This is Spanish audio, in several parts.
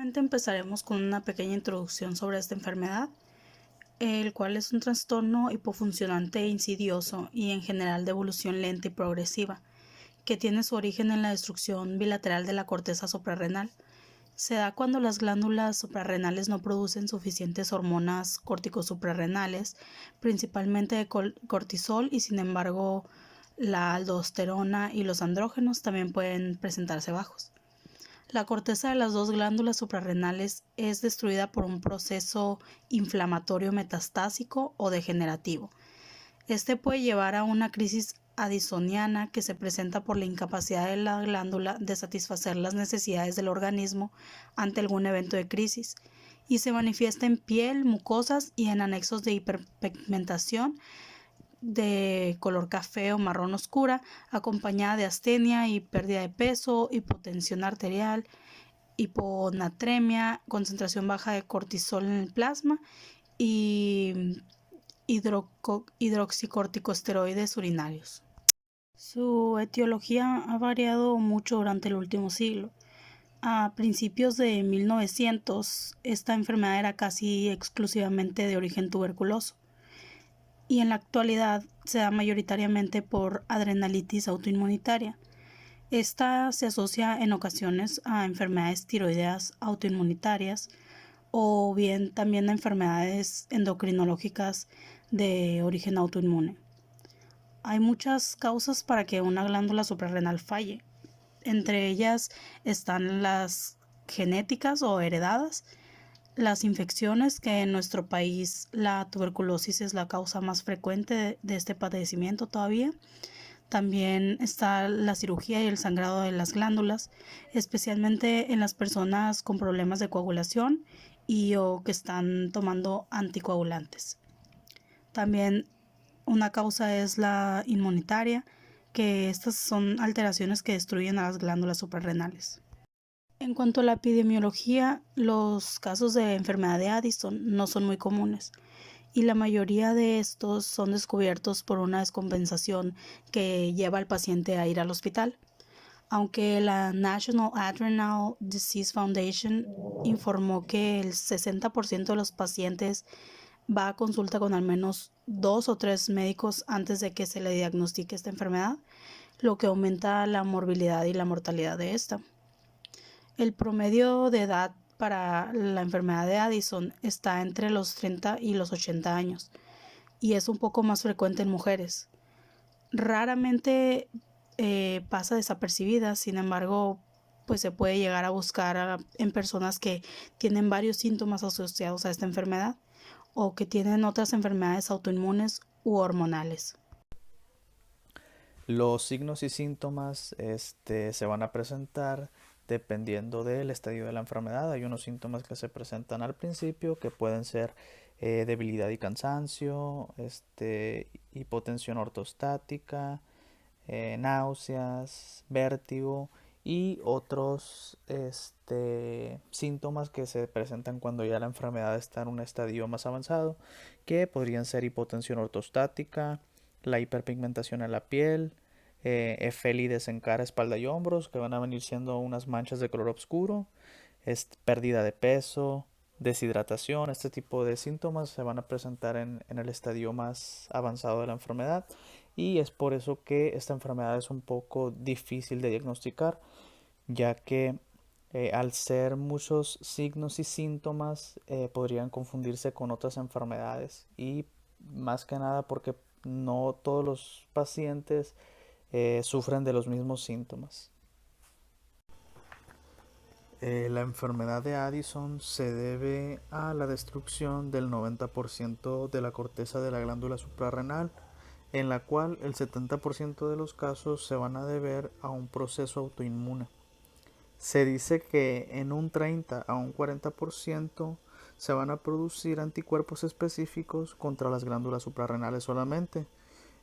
Primeramente empezaremos con una pequeña introducción sobre esta enfermedad, el cual es un trastorno hipofuncionante e insidioso y en general de evolución lenta y progresiva, que tiene su origen en la destrucción bilateral de la corteza suprarrenal. Se da cuando las glándulas suprarrenales no producen suficientes hormonas corticosuprarrenales, principalmente de cortisol, y sin embargo la aldosterona y los andrógenos también pueden presentarse bajos. La corteza de las dos glándulas suprarrenales es destruida por un proceso inflamatorio metastásico o degenerativo. Este puede llevar a una crisis addisoniana que se presenta por la incapacidad de la glándula de satisfacer las necesidades del organismo ante algún evento de crisis, y se manifiesta en piel, mucosas y en anexos de hiperpigmentación de color café o marrón oscura, acompañada de astenia y pérdida de peso, hipotensión arterial, hiponatremia, concentración baja de cortisol en el plasma y hidroxicorticosteroides urinarios. Su etiología ha variado mucho durante el último siglo. A principios de 1900, esta enfermedad era casi exclusivamente de origen tuberculoso, y en la actualidad se da mayoritariamente por adrenalitis autoinmunitaria. Esta se asocia en ocasiones a enfermedades tiroideas autoinmunitarias o bien también a enfermedades endocrinológicas de origen autoinmune. Hay muchas causas para que una glándula suprarrenal falle. Entre ellas están las genéticas o heredadas, las infecciones, que en nuestro país la tuberculosis es la causa más frecuente de este padecimiento todavía. También está la cirugía y el sangrado de las glándulas, especialmente en las personas con problemas de coagulación y o que están tomando anticoagulantes. También una causa es la inmunitaria, que estas son alteraciones que destruyen a las glándulas suprarrenales. En cuanto a la epidemiología, los casos de enfermedad de Addison no son muy comunes, y la mayoría de estos son descubiertos por una descompensación que lleva al paciente a ir al hospital. Aunque la National Adrenal Disease Foundation informó que el 60% de los pacientes va a consulta con al menos 2 o 3 médicos antes de que se le diagnostique esta enfermedad, lo que aumenta la morbilidad y la mortalidad de esta. El promedio de edad para la enfermedad de Addison está entre los 30 y los 80 años, y es un poco más frecuente en mujeres. Raramente pasa desapercibida, sin embargo, pues se puede llegar a buscar en personas que tienen varios síntomas asociados a esta enfermedad o que tienen otras enfermedades autoinmunes u hormonales. Los signos y síntomas se van a presentar dependiendo del estadio de la enfermedad. Hay unos síntomas que se presentan al principio que pueden ser debilidad y cansancio, hipotensión ortostática, náuseas, vértigo y otros síntomas que se presentan cuando ya la enfermedad está en un estadio más avanzado, que podrían ser hipotensión ortostática, la hiperpigmentación en la piel, efélides en cara, espalda y hombros, que van a venir siendo unas manchas de color oscuro, pérdida de peso, deshidratación. Este tipo de síntomas se van a presentar en el estadio más avanzado de la enfermedad, y es por eso que esta enfermedad es un poco difícil de diagnosticar, ya que al ser muchos signos y síntomas podrían confundirse con otras enfermedades, y más que nada porque no todos los pacientes sufren de los mismos síntomas. La enfermedad de Addison se debe a la destrucción del 90% de la corteza de la glándula suprarrenal, en la cual el 70% de los casos se van a deber a un proceso autoinmune. Se dice que en un 30 a un 40% se van a producir anticuerpos específicos contra las glándulas suprarrenales solamente,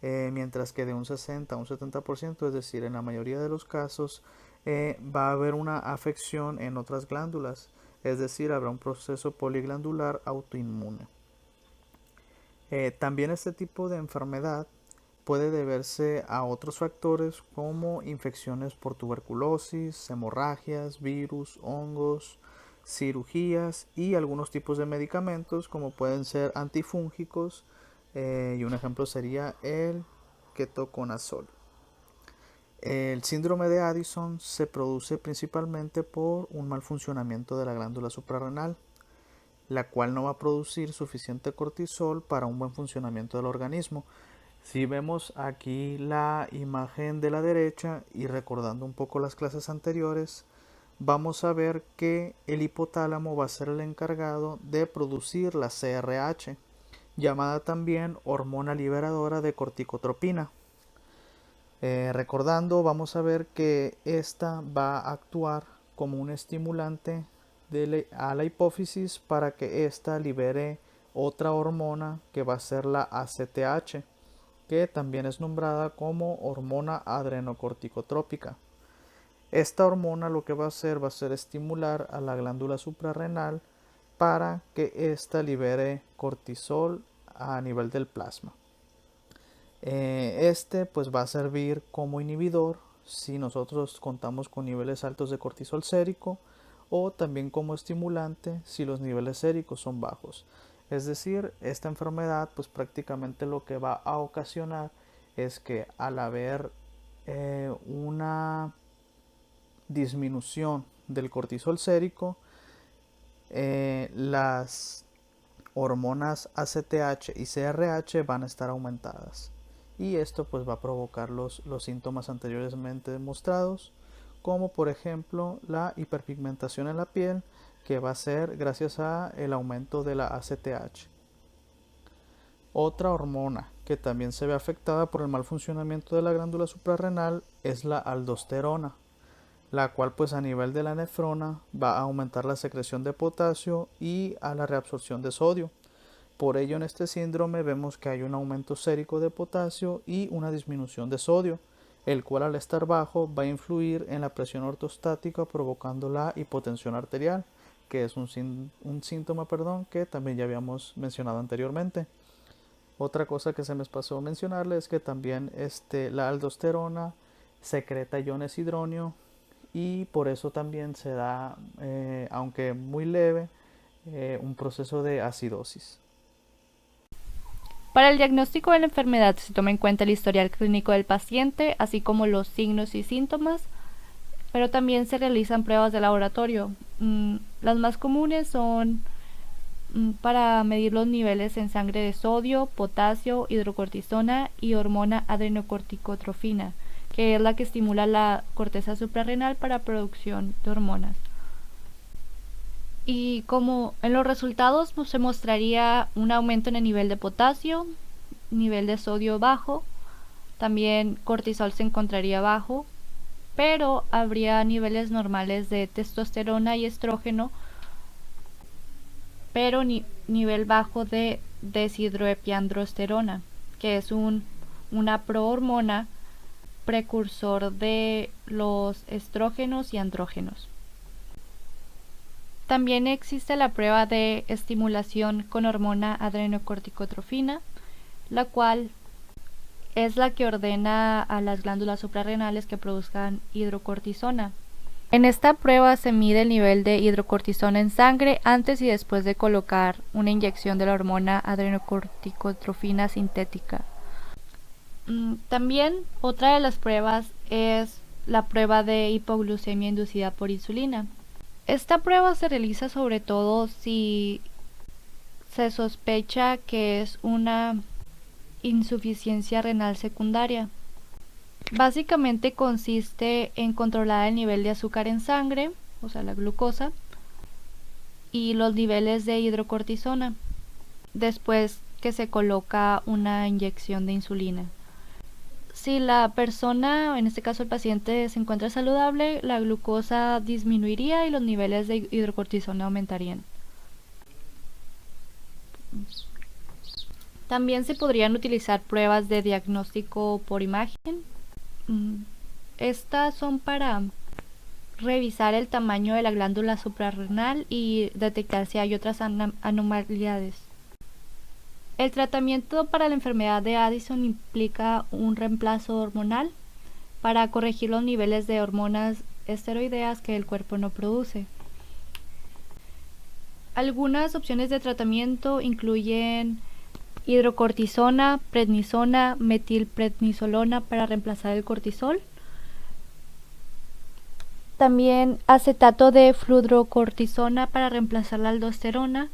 mientras que de un 60 a un 70%, es decir, en la mayoría de los casos, va a haber una afección en otras glándulas, es decir, habrá un proceso poliglandular autoinmune. También este tipo de enfermedad puede deberse a otros factores como infecciones por tuberculosis, hemorragias, virus, hongos, cirugías y algunos tipos de medicamentos como pueden ser antifúngicos, y un ejemplo sería el ketoconazol. El síndrome de Addison se produce principalmente por un mal funcionamiento de la glándula suprarrenal, la cual no va a producir suficiente cortisol para un buen funcionamiento del organismo. Si vemos aquí la imagen de la derecha y recordando un poco las clases anteriores, vamos a ver que el hipotálamo va a ser el encargado de producir la CRH, llamada también hormona liberadora de corticotropina. Recordando, vamos a ver que esta va a actuar como un estimulante a la hipófisis para que ésta libere otra hormona que va a ser la ACTH, que también es nombrada como hormona adrenocorticotrópica. Esta hormona lo que va a ser estimular a la glándula suprarrenal para que ésta libere cortisol a nivel del plasma. Este pues va a servir como inhibidor si nosotros contamos con niveles altos de cortisol sérico, o también como estimulante si los niveles séricos son bajos. Es decir, esta enfermedad pues prácticamente lo que va a ocasionar es que al haber una disminución del cortisol sérico, las hormonas ACTH y CRH van a estar aumentadas, y esto pues va a provocar los síntomas anteriormente demostrados, como por ejemplo la hiperpigmentación en la piel, que va a ser gracias a el aumento de la ACTH. Otra hormona que también se ve afectada por el mal funcionamiento de la glándula suprarrenal es la aldosterona, la cual pues a nivel de la nefrona va a aumentar la secreción de potasio y a la reabsorción de sodio. Por ello, en este síndrome vemos que hay un aumento sérico de potasio y una disminución de sodio, el cual al estar bajo va a influir en la presión ortostática, provocando la hipotensión arterial, que es un síntoma que también ya habíamos mencionado anteriormente. Otra cosa que se me pasó mencionarle es que también la aldosterona secreta iones hidronio, y por eso también se da, aunque muy leve, un proceso de acidosis. Para el diagnóstico de la enfermedad se toma en cuenta el historial clínico del paciente, así como los signos y síntomas, pero también se realizan pruebas de laboratorio. Las más comunes son para medir los niveles en sangre de sodio, potasio, hidrocortisona y hormona adrenocorticotrofina, que es la que estimula la corteza suprarrenal para producción de hormonas. Y como en los resultados se mostraría un aumento en el nivel de potasio, nivel de sodio bajo, también cortisol se encontraría bajo, pero habría niveles normales de testosterona y estrógeno, pero nivel bajo de deshidroepiandrosterona, que es una prohormona precursor de los estrógenos y andrógenos. También existe la prueba de estimulación con hormona adrenocorticotrofina, la cual es la que ordena a las glándulas suprarrenales que produzcan hidrocortisona. En esta prueba se mide el nivel de hidrocortisona en sangre antes y después de colocar una inyección de la hormona adrenocorticotrofina sintética. También otra de las pruebas es la prueba de hipoglucemia inducida por insulina. Esta prueba se realiza sobre todo si se sospecha que es una insuficiencia renal secundaria. Básicamente consiste en controlar el nivel de azúcar en sangre, o sea, la glucosa, y los niveles de hidrocortisona, después que se coloca una inyección de insulina. Si la persona, en este caso el paciente, se encuentra saludable, la glucosa disminuiría y los niveles de hidrocortisona aumentarían. También se podrían utilizar pruebas de diagnóstico por imagen. Estas son para revisar el tamaño de la glándula suprarrenal y detectar si hay otras anomalías. El tratamiento para la enfermedad de Addison implica un reemplazo hormonal para corregir los niveles de hormonas esteroideas que el cuerpo no produce. Algunas opciones de tratamiento incluyen hidrocortisona, prednisona, metilprednisolona para reemplazar el cortisol. También acetato de fludrocortisona para reemplazar la aldosterona.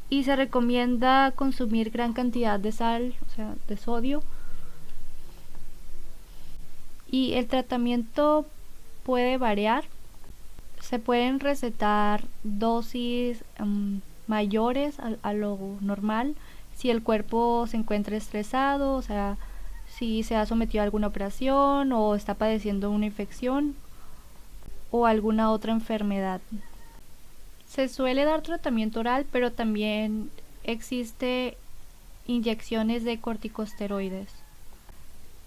Y se recomienda consumir gran cantidad de sal, o sea, de sodio. Y el tratamiento puede variar. Se pueden recetar dosis mayores a lo normal si el cuerpo se encuentra estresado, o sea, si se ha sometido a alguna operación o está padeciendo una infección o alguna otra enfermedad. Se suele dar tratamiento oral, pero también existe inyecciones de corticosteroides.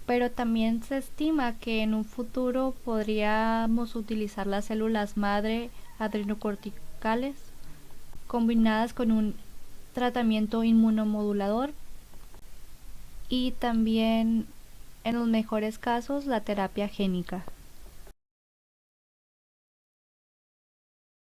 Pero también se estima que en un futuro podríamos utilizar las células madre adrenocorticales combinadas con un tratamiento inmunomodulador y también en los mejores casos la terapia génica.